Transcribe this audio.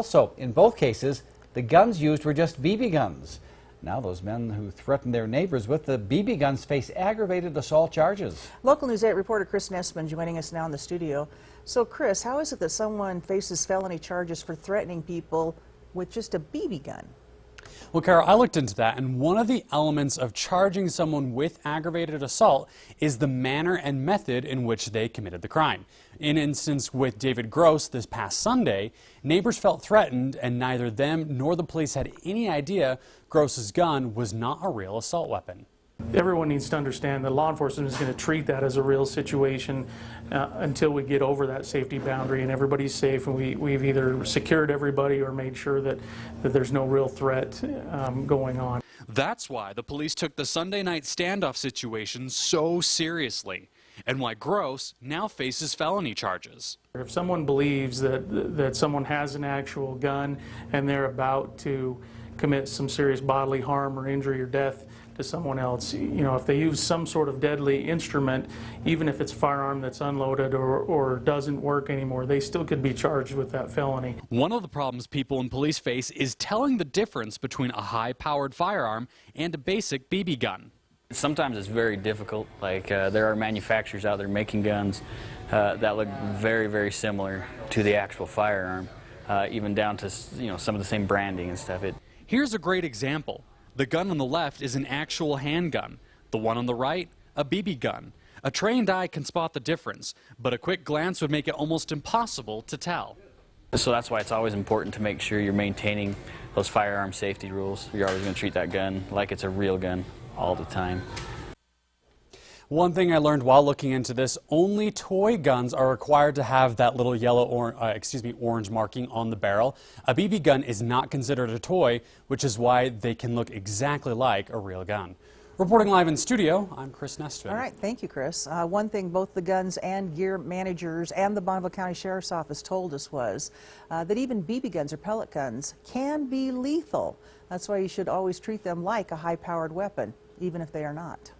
Also, in both cases, the guns used were just BB guns. Now those men who threatened their neighbors with the BB guns face aggravated assault charges. Local News 8 reporter Chris Nessman joining us now in the studio. So Chris, how is it that someone faces felony charges for threatening people with just a BB gun? Well, Carol, I looked into that, and one of the elements of charging someone with aggravated assault is the manner and method in which they committed the crime. In an instance with David Gross this past Sunday, neighbors felt threatened, and neither them nor the police had any idea Gross's gun was not a real assault weapon. Everyone needs to understand that law enforcement is going to treat that as a real situation until we get over that safety boundary and everybody's safe, and we've either secured everybody or made sure that there's no real threat going on. That's why the police took the Sunday night standoff situation so seriously, and why Gross now faces felony charges. If someone believes that someone has an actual gun and they're about to commit some serious bodily harm or injury or death to someone else, if they use some sort of deadly instrument, even if it's a firearm that's unloaded or doesn't work anymore, they still could be charged with that felony. One of the problems people in police face is telling the difference between a high-powered firearm and a basic BB gun. Sometimes it's very difficult. Like there are manufacturers out there making guns that look very, very similar to the actual firearm, even down to some of the same branding and stuff. Here's a great example. The gun on the left is an actual handgun. The one on the right, a BB gun. A trained eye can spot the difference, but a quick glance would make it almost impossible to tell. So that's why it's always important to make sure you're maintaining those firearm safety rules. You're always going to treat that gun like it's a real gun all the time. One thing I learned while looking into this, only toy guns are required to have that little yellow or orange marking on the barrel. A BB gun is not considered a toy, which is why they can look exactly like a real gun. Reporting live in studio, I'm Chris Nestman. All right, thank you, Chris. One thing both the guns and gear managers and the Bonneville County Sheriff's Office told us was that even BB guns or pellet guns can be lethal. That's why you should always treat them like a high-powered weapon, even if they are not.